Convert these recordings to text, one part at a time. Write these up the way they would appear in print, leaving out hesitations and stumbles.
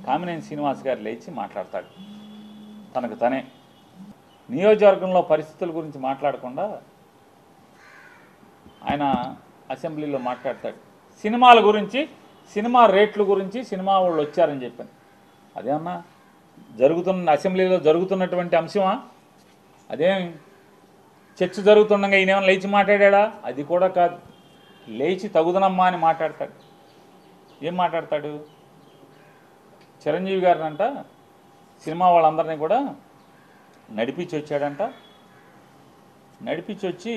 కామినేని శ్రీనివాస్ గారు లేచి మాట్లాడతాడు. తనకు తనే నియోజకవర్గంలో పరిస్థితుల గురించి మాట్లాడకుండా ఆయన అసెంబ్లీలో మాట్లాడతాడు. సినిమాల గురించి, సినిమా రేట్ల గురించి, సినిమా వాళ్ళు వచ్చారని చెప్పాను. అదేమన్నా అసెంబ్లీలో జరుగుతున్నటువంటి అంశమా? అదేం చర్చ జరుగుతుండగా ఈయనేమన్నా లేచి మాట్లాడా? అది కూడా కాదు. లేచి తగుదనమ్మా అని మాట్లాడతాడు. ఏం మాట్లాడతాడు? చిరంజీవి గారిని అంట సినిమా వాళ్ళందరినీ కూడా నడిపించి వచ్చాడంట. నడిపించి వచ్చి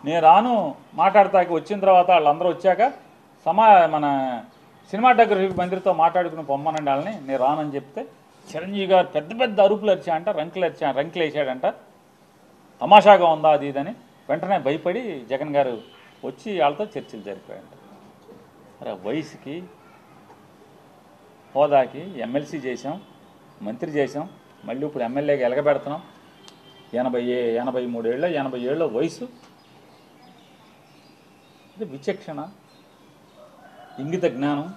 నేను రాను మాట్లాడతాకి వచ్చిన తర్వాత వాళ్ళందరూ వచ్చాక మన సినిమాటోగ్రఫీ మంత్రితో మాట్లాడుకుని పొమ్మనండి వాళ్ళని, నేను రానని చెప్తే చిరంజీవి గారు పెద్ద పెద్ద అరుపులు అరిచాడంట, రంకులు వేసాడంట. తమాషాగా ఉందా అది ఇదని వెంటనే భయపడి జగన్ గారు వచ్చి వాళ్ళతో చర్చలు జరిపాడంట. అరే వయసుకి, హోదాకి ఎమ్మెల్సీ చేసాం, మంత్రి చేసాం, మళ్ళీ ఇప్పుడు ఎమ్మెల్యేగా ఎలగబెడుతున్నాం. 80 ఏళ్ళ వయసు. ఇది విచక్షణ, ఇంగిత జ్ఞానం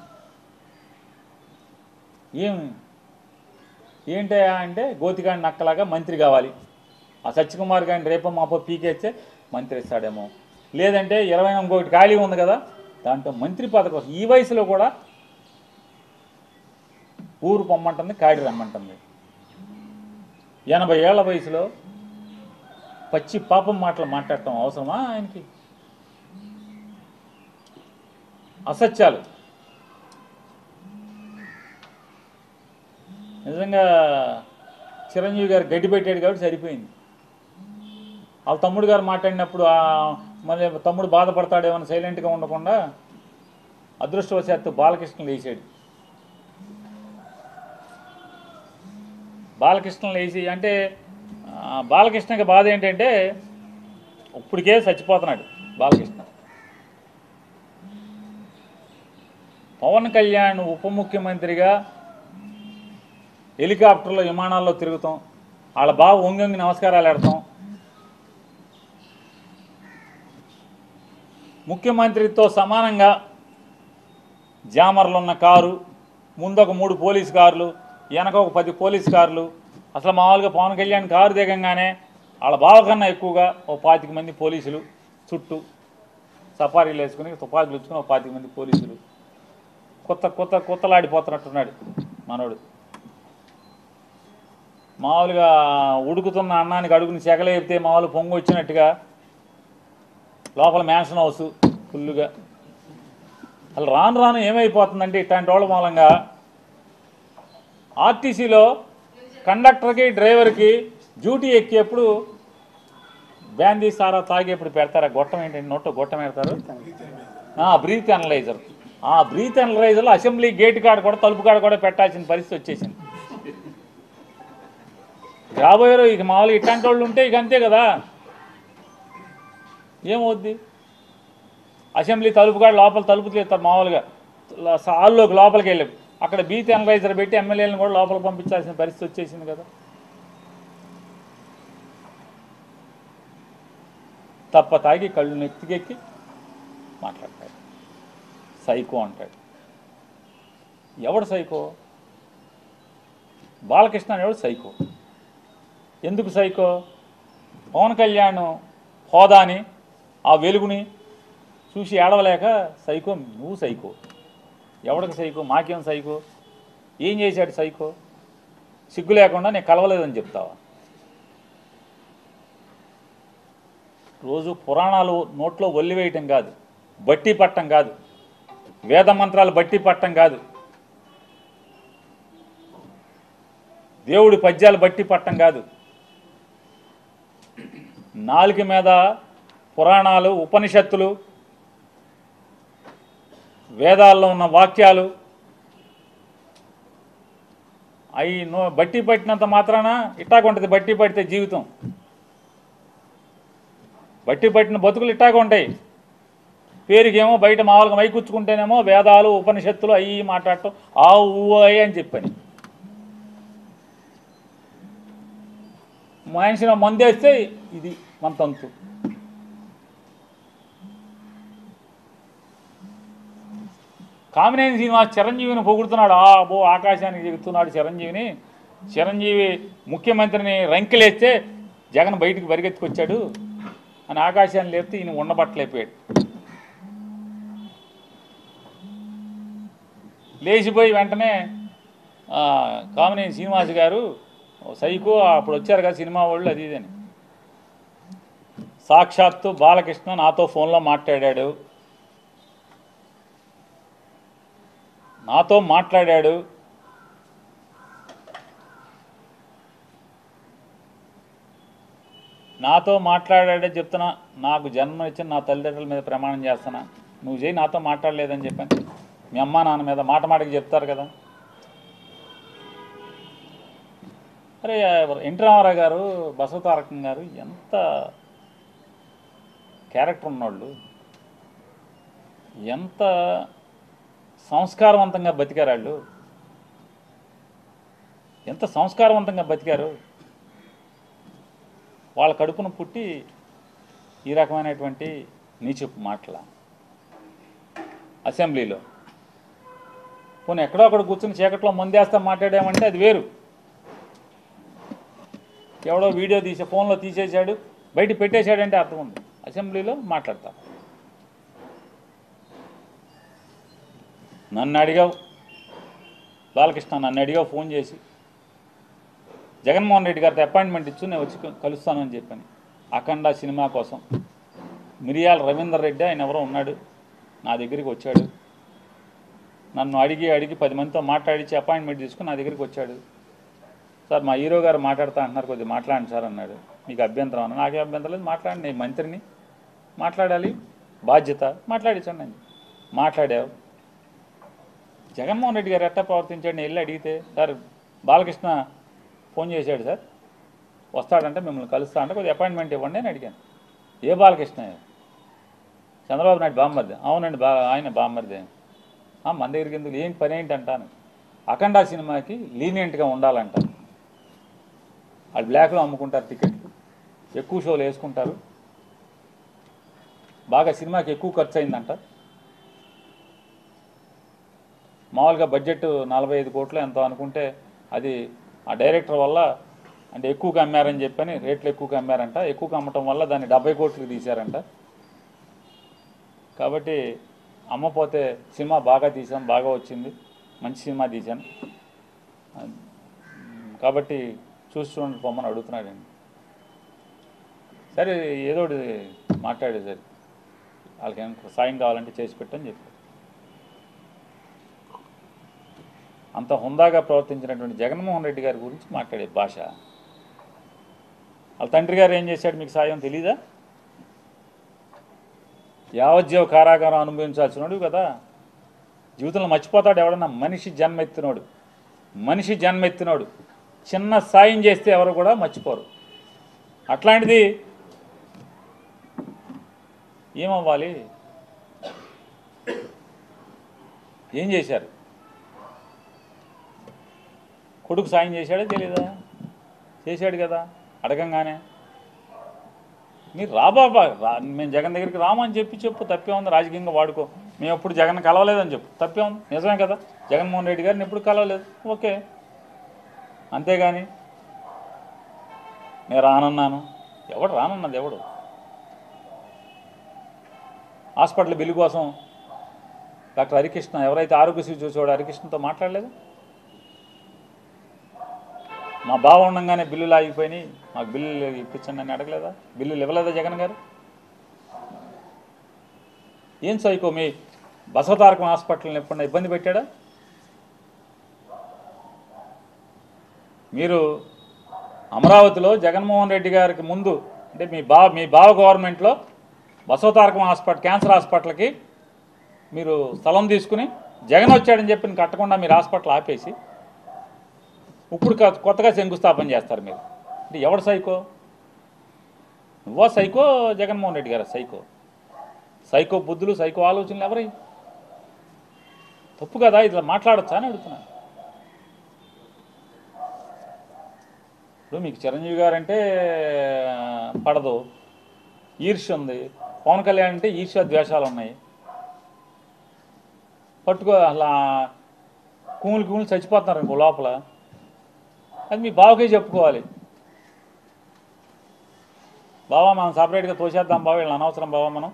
ఏంటయా అంటే గోతికాండి నక్కలాగా మంత్రి కావాలి. ఆ సత్యకుమార్ గారిని రేపో మాపో పీకేస్తే మంత్రి ఇస్తాడేమో, లేదంటే 21 ఖాళీ ఉంది కదా దాంట్లో మంత్రి పదవి. ఈ వయసులో కూడా ఊరు పొమ్మంటుంది, కాడి రమ్మంటుంది. 80 ఏళ్ల వయసులో పచ్చి పాపం మాటలు మాట్లాడటం అవసరమా ఆయనకి? అసత్యాలు. నిజంగా చిరంజీవి గారు గడ్డి పెట్టాడు కాబట్టి సరిపోయింది. వాళ్ళ తమ్ముడు గారు మాట్లాడినప్పుడు మళ్ళీ తమ్ముడు బాధపడతాడేమో సైలెంట్గా ఉండకుండా అదృష్టవశాత్తు బాలకృష్ణ లేచాడు. బాలకృష్ణ లేచి అంటే బాలకృష్ణకి బాధ ఏంటంటే ఇప్పటికే చచ్చిపోతున్నాడు బాలకృష్ణ. పవన్ కళ్యాణ్ ఉప ముఖ్యమంత్రిగా హెలికాప్టర్లో విమానాల్లో తిరుగుతాం, వాళ్ళ బావ వంగి నమస్కారాలు పెడతాం. ముఖ్యమంత్రితో సమానంగా జామర్లు ఉన్న కారు, ముందు ఒక 3 పోలీసు కార్లు, వెనక ఒక 10 పోలీసు కార్లు. అసలు మామూలుగా పవన్ కళ్యాణ్ కారు దిగంగానే వాళ్ళ బావ కన్నా ఎక్కువగా ఓ 25 మంది పోలీసులు చుట్టూ సఫారీలు వేసుకుని తుపాకులు ఇచ్చుకుని ఓ 25 మంది పోలీసులు. కొత్తలాడిపోతున్నట్టున్నాడు మనోడు. మామూలుగా ఉడుకుతున్న అన్నానికి అడుగుని సెగలేపితే మామూలు పొంగు వచ్చినట్టుగా లోపల మ్యాన్షన్ హౌస్ ఫుల్లుగా. అసలు రాను ఏమైపోతుందంటే ఇట్లాంటి వాళ్ళ మూలంగా ఆర్టీసీలో కండక్టర్కి డ్రైవర్కి డ్యూటీ ఎక్కేప్పుడు బ్యాందీ సారా తాగేప్పుడు పెడతారు. ఆ గొట్టం ఏంటంటే నోట్లో గొట్టం పెడతారు, బ్రీత్ అనలైజర్. ఆ బ్రీత్ అనలైజర్లో అసెంబ్లీ గేట్ కాడ కూడా తలుపు కాడ కూడా పెట్టాల్సిన పరిస్థితి వచ్చేసింది. రాబోయారు ఇక మామూలుగా ఇట్లాంటి వాళ్ళు ఉంటే ఇక అంతే కదా. ఏమవుద్ది? అసెంబ్లీ తలుపు కాడ లోపల తలుపు తీస్తారు మామూలుగా హాల్లోకి లోపలికి వెళ్ళి అక్కడ బ్రీత్ అనలైజర్ పెట్టి ఎమ్మెల్యేలను కూడా లోపలికి పంపించాల్సిన పరిస్థితి వచ్చేసింది కదా. తప్ప తాగి కళ్ళు నెత్తికెక్కి మాట్లాడతాడు. సైకో అంటాడు. ఎవడు సైకో? బాలకృష్ణ అనేవాడు సైకో. ఎందుకు సైకో? పవన్ కళ్యాణ్ హోదాని ఆ వెలుగుని చూసి ఏడవలేక సైకో. నువ్వు సైకో. ఎవడికి సైకో? మాకేం సైకో? ఏం చేశాడు సైకో? సిగ్గు లేకుండా నేను కలవలేదని చెప్తావా? రోజు పురాణాలు నోట్లో ఒల్లివేయటం కాదు, బట్టి పట్టం కాదు, వేద మంత్రాలు బట్టి పట్టం కాదు, దేవుడి పద్యాలు బట్టి పట్టం కాదు. నాలుక మీద పురాణాలు, ఉపనిషత్తులు, వేదాల్లో ఉన్న వాక్యాలు అవి బట్టి పట్టినంత మాత్రాన ఇట్టాగుంటుంది. బట్టి పడితే జీవితం, బట్టి పట్టిన బతుకులు ఇట్టాగా ఉంటాయి. పేరుకేమో బయట మామూలుగా మైకూర్చుకుంటేనేమో వేదాలు, ఉపనిషత్తులు అవి మాట్లాడటం ఆ ఊ అని చెప్పని మనిషిని మందేస్తే ఇది మన తంతు. కామినేని శ్రీనివాస్ చిరంజీవిని పొగుడుతున్నాడు. ఆకాశానికి చెబుతున్నాడు చిరంజీవిని. చిరంజీవి ముఖ్యమంత్రిని రంకెలేస్తే జగన్ బయటికి పరిగెత్తుకొచ్చాడు అని ఆకాశాన్ని లేపితే ఈయన ఉండబట్టలేకపోయాడు. లేచిపోయి వెంటనే కామినేని శ్రీనివాస్ గారు సైకో అప్పుడు వచ్చారు కదా సినిమా వాళ్ళు అది ఇదని. సాక్షాత్తు బాలకృష్ణ నాతో ఫోన్లో మాట్లాడాడు. నాతో మాట్లాడాడే చెప్తున్నా. నాకు జన్మ ఇచ్చిన నా తల్లిదండ్రుల మీద ప్రమాణం చేస్తున్నా, నువ్వు చేయి నాతో మాట్లాడలేదని చెప్పాను. మీ అమ్మ నాన్న మీద మాటకి చెప్తారు కదా. అరే ఎన్టీ రామారావు గారు, బసవతారకం గారు ఎంత క్యారెక్టర్ ఉన్నవాళ్ళు, ఎంత సంస్కారవంతంగా బతికారు వాళ్ళు, ఎంత సంస్కారవంతంగా బతికారు. వాళ్ళ కడుపున పుట్టి ఈ రకమైనటువంటి నీచపు మాటల అసెంబ్లీలో. పోనీ ఎక్కడో అక్కడ కూర్చుని చీకట్లో ముందేస్తా మాట్లాడామంటే అది వేరు. ఎవడో వీడియో తీసే ఫోన్లో తీసేశాడు, బయట పెట్టేశాడంటే అర్థం ఉంది. అసెంబ్లీలో మాట్లాడతా. నన్ను అడిగావు బాలకృష్ణ, నన్ను అడిగావు ఫోన్ చేసి, జగన్మోహన్ రెడ్డి గారితో అపాయింట్మెంట్ ఇచ్చు నేను వచ్చి కలుస్తానని చెప్పాను. అఖండ సినిమా కోసం మిరియాల రవీందర్ రెడ్డి ఆయన ఎవరో ఉన్నాడు, నా దగ్గరికి వచ్చాడు. నన్ను అడిగి 10 మందితో మాట్లాడించి అపాయింట్మెంట్ తీసుకుని నా దగ్గరికి వచ్చాడు. సార్ మా హీరో గారు మాట్లాడుతా అంటున్నారు, కొద్దిగా మాట్లాడండి సార్ అన్నాడు. మీకు అభ్యంతరం అన్న. నాకే అభ్యంతరం లేదు, మాట్లాడండి, నేను మంత్రిని, మాట్లాడాలి, బాధ్యత, మాట్లాడించండి అని మాట్లాడావు. జగన్మోహన్ రెడ్డి గారు ఎట్టా ప్రవర్తించాడు నేను వెళ్ళి అడిగితే, సార్ బాలకృష్ణ ఫోన్ చేశాడు సార్, వస్తాడంటే మిమ్మల్ని కలుస్తా అంటే కొద్దిగా అపాయింట్మెంట్ ఇవ్వండి అని అడిగాను. ఏ బాలకృష్ణ? చంద్రబాబు నాయుడు బామ్మర్ది. అవునండి, ఆయన బామ్మర్ది. మన దగ్గరికి ఎందుకు, ఏంటి పని ఏంటి అంటాను. అఖండ సినిమాకి లీనియంట్గా ఉండాలంట. వాళ్ళు బ్లాక్లో అమ్ముకుంటారు టికెట్లు, ఎక్కువ షోలు వేసుకుంటారు, బాగా సినిమాకి ఎక్కువ ఖర్చు అయిందంట. మామూలుగా బడ్జెట్ 45 కోట్లు ఎంతో అనుకుంటే అది ఆ డైరెక్టర్ వల్ల అంటే ఎక్కువగా అమ్మారని చెప్పని రేట్లు ఎక్కువగా అమ్మారంట. ఎక్కువగా అమ్మటం వల్ల దాన్ని 70 కోట్లకి తీశారంట. కాబట్టి అమ్మపోతే సినిమా బాగా తీసాం, బాగా వచ్చింది, మంచి సినిమా తీశాను, కాబట్టి చూడండి పొమ్మని అడుగుతున్నాడండి. సరే ఏదో మాట్లాడే సరే వాళ్ళకి ఏమైనా సాయం కావాలంటే చేసి పెట్టని చెప్పి అంత హుందాగా ప్రవర్తించినటువంటి జగన్మోహన్ రెడ్డి గారి గురించి మాట్లాడే భాష. వాళ్ళ తండ్రి గారు ఏం చేశాడు మీకు సాయం తెలీదా? యావజ్జీవ కారాగారం అనుభవించాల్సినోడు కదా. జీవితంలో మర్చిపోతాడు ఎవడన్నా? మనిషి జన్మెత్తినోడు చిన్న సాయం చేస్తే ఎవరు కూడా మర్చిపోరు. అట్లాంటిది ఏమవ్వాలి? ఏం చేశారు? కొడుకు సాయం చేశాడే తెలీదా? చేశాడు కదా. అడగంగానే మీరు మేము జగన్ దగ్గరికి రామని చెప్పు, తప్పే ఉంది, రాజకీయంగా వాడుకో, మేము ఎప్పుడు జగన్ కలవలేదని చెప్పు, తప్పే ఉంది, నిజమే కదా. జగన్మోహన్ రెడ్డి గారిని ఎప్పుడు కలవలేదు, ఓకే, అంతేగాని నేను రానన్నాను. ఎవడు రానన్నది? ఎవడు? హాస్పిటల్ బిల్లు కోసం డాక్టర్ హరికృష్ణ, ఎవరైతే ఆరోగ్యశ్రీ చూసేవాడు హరికృష్ణతో మాట్లాడలేదు. మా బావ ఉండగానే బిల్లులు ఆగిపోయినాయి, మాకు బిల్లులు ఇప్పించండి అని అడగలేదా? బిల్లులు ఇవ్వలేదా జగన్ గారు? ఏం సైకో మీ బసవతారకం హాస్పిటల్ని ఎప్పుడన్నా ఇబ్బంది పెట్టాడా? మీరు అమరావతిలో జగన్మోహన్ రెడ్డి గారికి ముందు అంటే మీ బావ గవర్నమెంట్లో బసవతారకం హాస్పిటల్, క్యాన్సర్ హాస్పిటల్కి మీరు స్థలం తీసుకుని జగన్ వచ్చాడని చెప్పి కట్టకుండా మీరు హాస్పిటల్ ఆపేసి ఇప్పుడు కొత్తగా శంకుస్థాపన చేస్తారు మీరు. అంటే ఎవడు సైకో? నువ్వో సైకో, జగన్మోహన్ రెడ్డి గారు సైకో బుద్ధులు, సైకో ఆలోచనలు ఎవరై? తప్పు కదా, ఇట్లా మాట్లాడచ్చా అని అడుగుతున్నాను. ఇప్పుడు మీకు చిరంజీవి గారు అంటే పడదు, ఈర్ష్య ఉంది. పవన్ కళ్యాణ్ అంటే ఈర్ష్య ద్వేషాలు ఉన్నాయి. పట్టుకో అలా కూములు చచ్చిపోతున్నారు ఇంకో లోపల. అది మీ బావకే చెప్పుకోవాలి. బావా మనం సపరేట్గా తోసేద్దాం బావ, వీళ్ళని అనవసరం బావా, మనం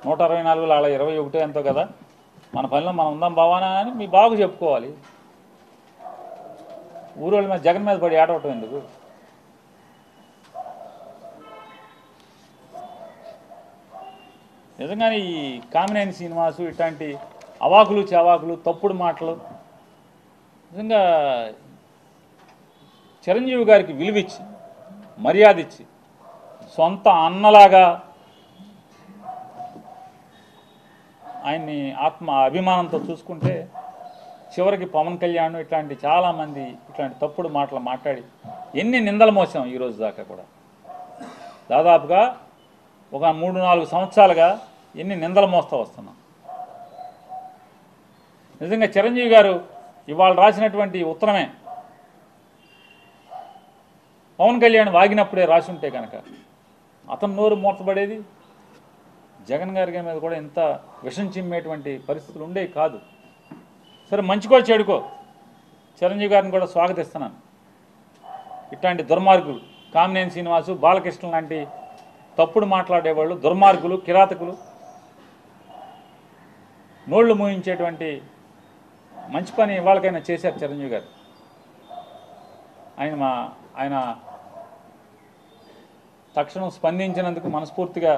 124 అలా 21 ఎంతో కదా, మన పనిలో మనం ఉందాం బావానా అని మీ బావకు చెప్పుకోవాలి. ఊరోళ్ళ మీద జగన్ మీద పడి ఏడవటం ఎందుకు? నిజంగానే ఈ కామినేని శ్రీనివాసు ఇట్లాంటి అవాకులు చవాకులు తప్పుడు మాటలు నిజంగా చిరంజీవి గారికి విలువిచ్చి మర్యాద ఇచ్చి సొంత అన్నలాగా ఆయన్ని ఆత్మ అభిమానంతో చూసుకుంటే, చివరికి పవన్ కళ్యాణ్ ఇట్లాంటి చాలామంది ఇట్లాంటి తప్పుడు మాటలు మాట్లాడి ఎన్ని నిందలు మోసాం ఈరోజు దాకా కూడా. దాదాపుగా ఒక 3-4 సంవత్సరాలుగా ఎన్ని నిందలు మోస్తూ వస్తున్నాం. నిజంగా చిరంజీవి గారు ఇవాళ రాసినటువంటి ఉత్తరమే పవన్ కళ్యాణ్ వాగినప్పుడే రాసి ఉంటే కనుక అతను నోరు మూతపడేది, జగన్ గారి మీద కూడా ఇంత విషం చిమ్మేటువంటి పరిస్థితులు ఉండేవి కాదు. సరే, మంచికో చెడుకో చిరంజీవి గారిని కూడా స్వాగతిస్తున్నాను. ఇట్లాంటి దుర్మార్గులు కామినేని శ్రీనివాసు, బాలకృష్ణ లాంటి తప్పుడు మాట్లాడేవాళ్ళు, దుర్మార్గులు, కిరాతకులు, నోళ్లు మూయించేటువంటి మంచి పని వాళ్ళకైనా చేశారు చిరంజీవి గారు. ఆయన తక్షణం స్పందించినందుకు మనస్ఫూర్తిగా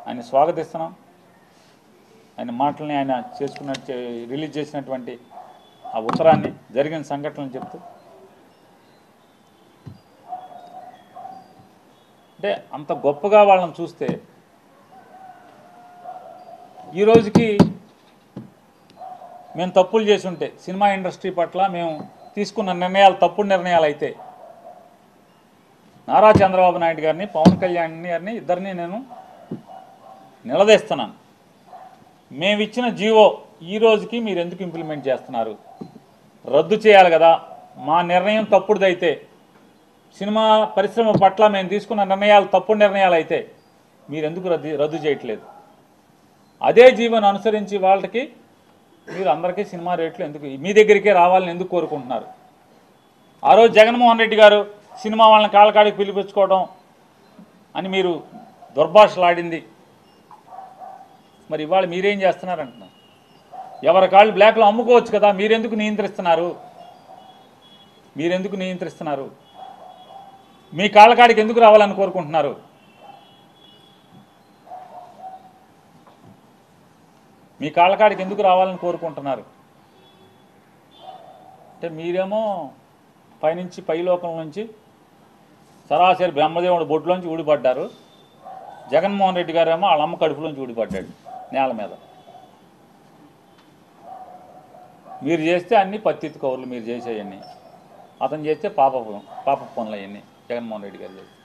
ఆయన స్వాగతిస్తున్నాం. ఆయన మాటల్ని ఆయన రిలీజ్ చేసినటువంటి ఆ ఉత్తరాన్ని, జరిగిన సంఘటనలు చెప్తూ, అంటే అంత గొప్పగా వాళ్ళని చూస్తే ఈ రోజుకి మేము తప్పులు చేసి ఉంటే, సినిమా ఇండస్ట్రీ పట్ల మేము తీసుకున్న నిర్ణయాలు తప్పుడు నిర్ణయాలు అయితే, నారా చంద్రబాబు నాయుడు గారిని, పవన్ కళ్యాణ్ గారిని ఇద్దరిని నేను నిలదీస్తున్నాను. మేమిచ్చిన జీవో ఈ రోజుకి మీరు ఎందుకు ఇంప్లిమెంట్ చేస్తున్నారు? రద్దు చేయాలి కదా. మా నిర్ణయం తప్పుడుదైతే, సినిమా పరిశ్రమ పట్ల మేము తీసుకున్న నిర్ణయాలు తప్పుడు నిర్ణయాలు అయితే మీరు ఎందుకు రద్దు చేయట్లేదు? అదే జీవోను అనుసరించి వాళ్ళకి మీరు అందరికీ సినిమా రేట్లు ఎందుకు మీ దగ్గరికే రావాలని ఎందుకు కోరుకుంటున్నారు? ఆ రోజు జగన్మోహన్ రెడ్డి గారు సినిమా వాళ్ళని కాళ్ళకాడికి పిలిపించుకోవడం అని మీరు దుర్భాషలాడింది, మరి ఇవాళ మీరేం చేస్తున్నారంటున్నారు? ఎవరి కాళ్ళు బ్లాక్లో అమ్ముకోవచ్చు కదా, మీరెందుకు నియంత్రిస్తున్నారు? మీ కాళ్ళకాడికి ఎందుకు రావాలని కోరుకుంటున్నారు? మీ కాళ్ళకాడికి ఎందుకు రావాలని కోరుకుంటున్నారు? అంటే మీరేమో పైనుంచి పైలోకం నుంచి సరాసరి బ్రహ్మదేవుడు బొడ్లోంచి ఊడిపడ్డారు. జగన్మోహన్ రెడ్డి గారేమో వాళ్ళ అమ్మ కడుపులోంచి ఊడిపడ్డాడు నేల మీద. మీరు చేస్తే అన్నీ పత్తిత్తు కౌరులు, మీరు చేసేవన్నీ. అతను చేస్తే పాప పనులు అవన్నీ జగన్మోహన్ రెడ్డి గారు చేస్తే.